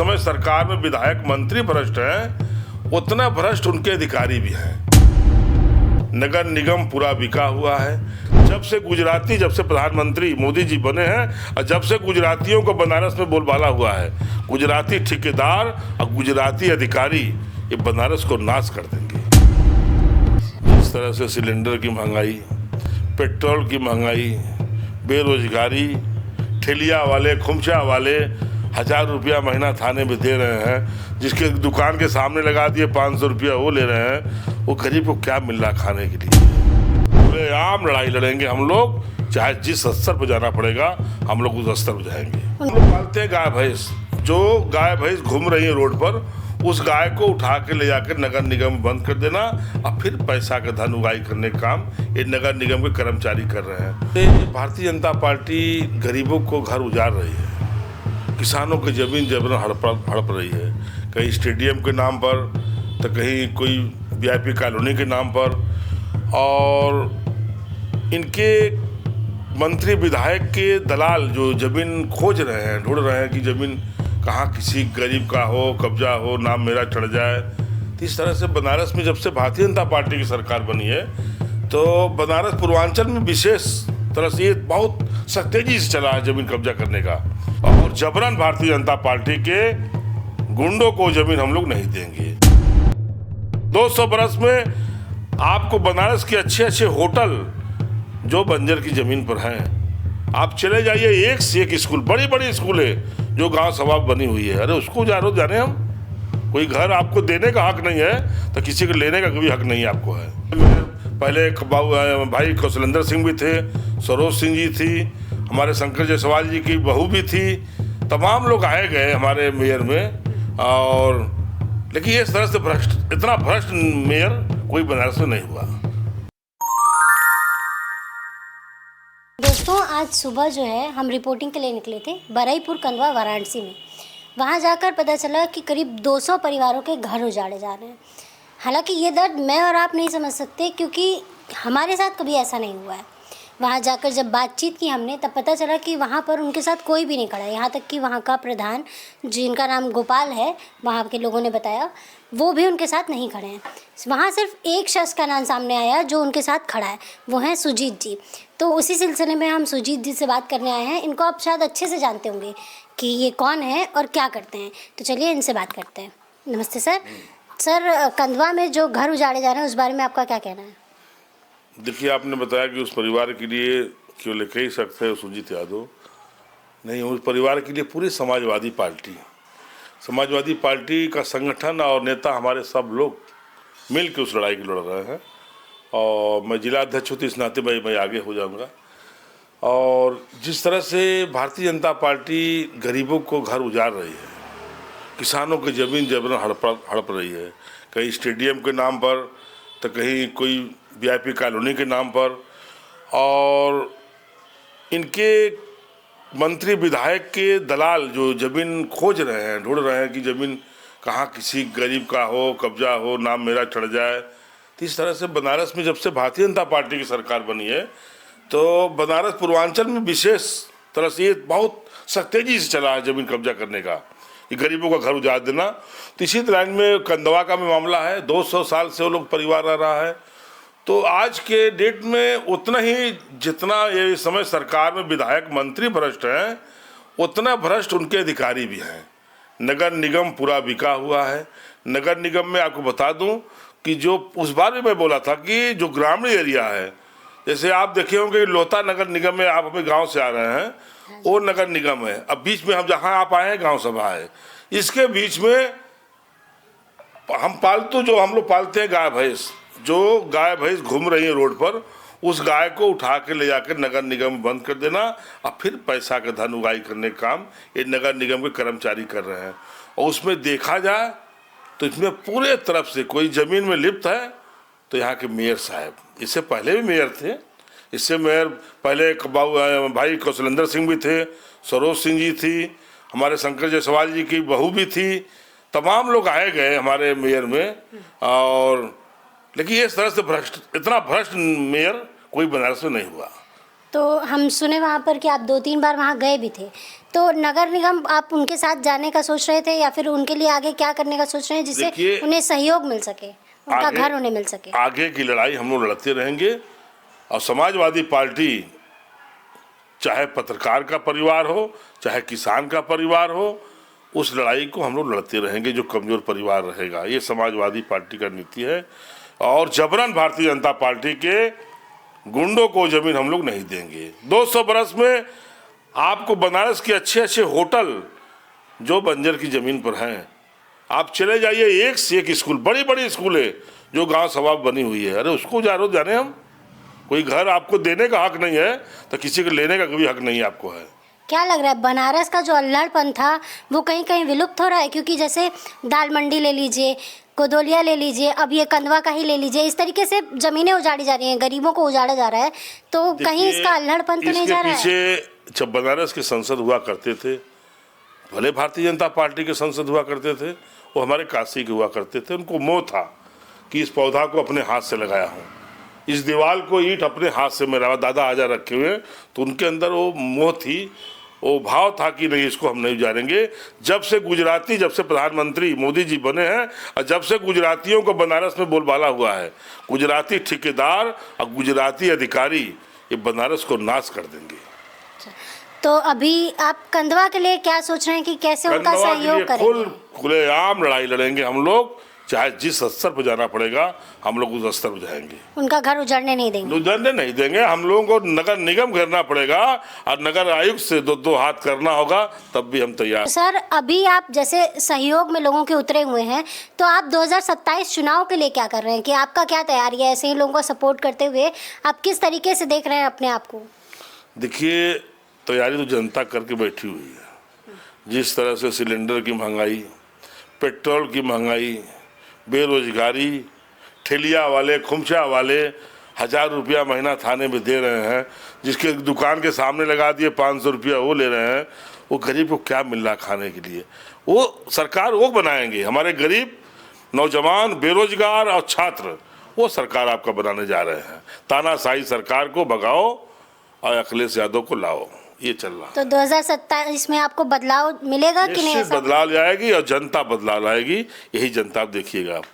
समय सरकार में विधायक मंत्री भ्रष्ट हैं, उतना भ्रष्ट उनके अधिकारी भी हैं। नगर निगम पूरा बिका हुआ है। जब से प्रधानमंत्री मोदी जी बने हैं और जब से गुजरातियों को बनारस में बोलबाला हुआ है, गुजराती ठेकेदार और गुजराती अधिकारी ये बनारस को नाश कर देंगे। इस तरह से सिलेंडर की महंगाई, पेट्रोल की महंगाई, बेरोजगारी, ठेलिया वाले, खुमचा वाले 1000 रुपया महीना थाने में दे रहे हैं, जिसके दुकान के सामने लगा दिए 500 रुपया वो ले रहे हैं। वो गरीब को क्या मिल रहा खाने के लिए? पूरे आम लड़ाई लड़ेंगे हम लोग, चाहे जिस स्तर पर जाना पड़ेगा हम लोग उस स्तर पर जाएंगे। हम लोग पालते हैं गाय भैंस, जो गाय भैंस घूम रही है रोड पर, उस गाय को उठा के ले जाकर नगर निगम बंद कर देना और फिर पैसा का धन उगाही करने का काम ये नगर निगम के कर्मचारी कर रहे हैं। भारतीय जनता पार्टी गरीबों को घर उजाड़ रही है, किसानों की जमीन जबरन हड़प रही है, कहीं स्टेडियम के नाम पर तो कहीं कोई वीआईपी कॉलोनी के नाम पर। और इनके मंत्री विधायक के दलाल जो जमीन खोज रहे हैं, ढूंढ रहे हैं कि जमीन कहाँ किसी गरीब का हो, कब्जा हो, नाम मेरा चढ़ जाए। तो इस तरह से बनारस में जब से भारतीय जनता पार्टी की सरकार बनी है तो बनारस पूर्वांचल में विशेष तरह से ये बहुत तेजी से चला है जमीन कब्जा करने का। और जबरन भारतीय जनता पार्टी के गुंडों को जमीन हम लोग नहीं देंगे। 200 बरस में आपको बनारस के अच्छे अच्छे होटल जो बंजर की जमीन पर हैं, आप चले जाइए, एक से एक स्कूल, बड़ी बड़ी स्कूल है जो गांव सभा बनी हुई है। अरे उसको जाने हम, कोई घर आपको देने का हक नहीं है तो किसी को लेने का भी हक नहीं आपको है। पहले भाई कौशलेंद्र सिंह भी थे, सरोज सिंह जी थी, हमारे शंकर जायसवाल जी की बहू भी थी, तमाम लोग आए गए हमारे मेयर में। और लेकिन इस तरह से इतना भ्रष्ट मेयर कोई बनारस में नहीं हुआ। दोस्तों, आज सुबह जो है हम रिपोर्टिंग के लिए निकले थे बरईपुर कंदवा वाराणसी में। वहाँ जाकर पता चला कि करीब 200 परिवारों के घर उजाड़े जा रहे हैं। हालांकि ये दर्द मैं और आप नहीं समझ सकते, क्योंकि हमारे साथ कभी ऐसा नहीं हुआ है। वहाँ जाकर जब बातचीत की हमने, तब पता चला कि वहाँ पर उनके साथ कोई भी नहीं खड़ा है। यहाँ तक कि वहाँ का प्रधान, जिनका नाम गोपाल है, वहाँ के लोगों ने बताया, वो भी उनके साथ नहीं खड़े हैं। वहाँ सिर्फ एक शख्स का नाम सामने आया जो उनके साथ खड़ा है, वो हैं सुजीत जी। तो उसी सिलसिले में हम सुजीत जी से बात करने आए हैं। इनको आप शायद अच्छे से जानते होंगे कि ये कौन है और क्या करते हैं, तो चलिए इनसे बात करते हैं। नमस्ते सर। सर, कंदवा में जो घर उजाड़े जा रहे हैं उस बारे में आपका क्या कहना है? देखिए, आपने बताया कि उस परिवार के लिए केवल एक ही शख्स है सुजीत यादव, नहीं, उस परिवार के लिए पूरी समाजवादी पार्टी का संगठन और नेता, हमारे सब लोग मिल के उस लड़ाई की लड़ रहे हैं। और मैं जिला अध्यक्ष हूँ तो इस नाते मैं आगे हो जाऊंगा। और जिस तरह से भारतीय जनता पार्टी गरीबों को घर उजाड़ रही है, किसानों की जमीन जबरन हड़प रही है, कहीं स्टेडियम के नाम पर तो कहीं कोई वीआईपी कॉलोनी के नाम पर। और इनके मंत्री विधायक के दलाल जो जमीन खोज रहे हैं, ढूंढ रहे हैं कि जमीन कहाँ किसी गरीब का हो, कब्जा हो, नाम मेरा चढ़ जाए। तो इस तरह से बनारस में जब से भारतीय जनता पार्टी की सरकार बनी है तो बनारस पूर्वांचल में विशेष तरह से ये बहुत तेजी से चला है जमीन कब्जा करने का, ये गरीबों का घर उजाड़ देना। तो इसी लाइन में कंदवा का भी मामला है, 200 साल से वो लोग परिवार रह रहा है। तो आज के डेट में उतना ही जितना ये समय सरकार में विधायक मंत्री भ्रष्ट हैं, उतना भ्रष्ट उनके अधिकारी भी हैं। नगर निगम पूरा बिका हुआ है। नगर निगम में आपको बता दूं कि जो उस बार भी मैं बोला था कि जो ग्रामीण एरिया है, जैसे आप देखे होंगे लोहता नगर निगम में, आप अपने गांव से आ रहे हैं, वो नगर निगम है। अब बीच में हम जहां आप आए हैं गांव सभा है, इसके बीच में हम पालतू जो हम लोग पालते हैं गाय भैंस, जो गाय भैंस घूम रही है रोड पर, उस गाय को उठा के ले जाकर नगर निगम बंद कर देना और फिर पैसा का धन उगाही करने का काम ये नगर निगम के कर्मचारी कर रहे हैं। और उसमें देखा जाए तो इसमें पूरे तरफ से कोई जमीन में लिप्त है तो यहाँ के मेयर साहब, इससे पहले भी मेयर थे, इससे मेयर पहले भाई कौशलेंद्र सिंह भी थे, सरोज सिंह जी थी, हमारे शंकर जायसवाल जी की बहू भी थी, तमाम लोग आए गए हमारे मेयर में। और लेकिन इस तरह से इतना भ्रष्ट मेयर कोई बनारस में नहीं हुआ। तो हम सुने वहाँ पर कि आप 2-3 बार वहाँ गए भी थे, तो नगर निगम आप उनके साथ जाने का सोच रहे थे या फिर उनके लिए आगे क्या करने का सोच रहे हैं जिससे देखिए, उन्हें सहयोग मिल सके, उनका घर उन्हें मिल सके? आगे की लड़ाई हम लोग लड़ते रहेंगे और समाजवादी पार्टी चाहे पत्रकार का परिवार हो, चाहे किसान का परिवार हो, उस लड़ाई को हम लोग लड़ते रहेंगे। जो कमजोर परिवार रहेगा, ये समाजवादी पार्टी का नीति है। और जबरन भारतीय जनता पार्टी के गुंडों को जमीन हम लोग नहीं देंगे। 200 बरस में आपको बनारस के अच्छे अच्छे होटल जो बंजर की जमीन पर हैं, आप चले जाइए, एक से एक स्कूल, बड़ी बड़ी स्कूल है जो गांव सभा बनी हुई है। अरे उसको जाने हम, कोई घर आपको देने का हक नहीं है तो किसी को लेने का भी हक नहीं आपको है। क्या लग रहा है बनारस का जो अल्हड़पन था वो कहीं कहीं विलुप्त हो रहा है? क्योंकि जैसे दाल मंडी ले लीजिए, कोदोलिया ले लीजिए, अब ये कंदवा का ही ले लीजिए, इस तरीके से जमीनें उजाड़ी जा रही हैं, गरीबों को उजाड़ा जा रहा है, तो कहीं इसका अल्हड़पन तो नहीं जा रहा है? पीछे जब बनारस के संसद हुआ करते थे, भले भारतीय जनता पार्टी के संसद हुआ करते थे, वो हमारे काशी के हुआ करते थे, उनको मोह था कि इस पौधा को अपने हाथ से लगाया हूँ, इस दीवार को ईंट अपने हाथ से मेरा दादा आजा रखे हुए, तो उनके अंदर वो मोह थी, वो भाव था कि नहीं इसको हम नहीं उजाड़ेंगे। जब से प्रधानमंत्री मोदी जी बने हैं और जब से गुजरातियों को बनारस में बोलबाला हुआ है, गुजराती ठेकेदार और गुजराती अधिकारी ये बनारस को नाश कर देंगे। तो अभी आप कंदवा के लिए क्या सोच रहे हैं कि कैसे उनका सहयोग करेंगे? खुलेआम लड़ाई लड़ेंगे हम लोग, चाहे जिस स्तर पर जाना पड़ेगा हम लोग उस स्तर पर जाएंगे। उनका घर उजड़ने नहीं देंगे? उजड़ने नहीं देंगे। हम लोगों को नगर निगम घेरना पड़ेगा और नगर आयुक्त से दो हाथ करना होगा, तब भी हम तैयार। सर, अभी आप जैसे सहयोग में लोगों के उतरे हुए हैं, तो आप 2027 चुनाव के लिए क्या कर रहे हैं कि आपका क्या तैयारी है? ऐसे ही लोगों को सपोर्ट करते हुए आप किस तरीके से देख रहे हैं अपने आप को? देखिए, तैयारी तो जनता करके बैठी हुई है। जिस तरह से सिलेंडर की महंगाई, पेट्रोल की महंगाई, बेरोजगारी, ठेलिया वाले, खुमचा वाले 1000 रुपया महीना थाने में दे रहे हैं, जिसके दुकान के सामने लगा दिए 500 रुपया वो ले रहे हैं, वो गरीब को क्या मिल रहा खाने के लिए? वो सरकार वो बनाएंगे। हमारे गरीब नौजवान, बेरोजगार और छात्र, वो सरकार आपका बनाने जा रहे हैं। तानाशाही सरकार को भगाओ और अखिलेश यादव को लाओ, ये चल रहा है। तो 2027 में आपको बदलाव मिलेगा कि नहीं? बदलाव आएगी और जनता बदलाव लाएगी, यही जनता आप देखिएगा आप।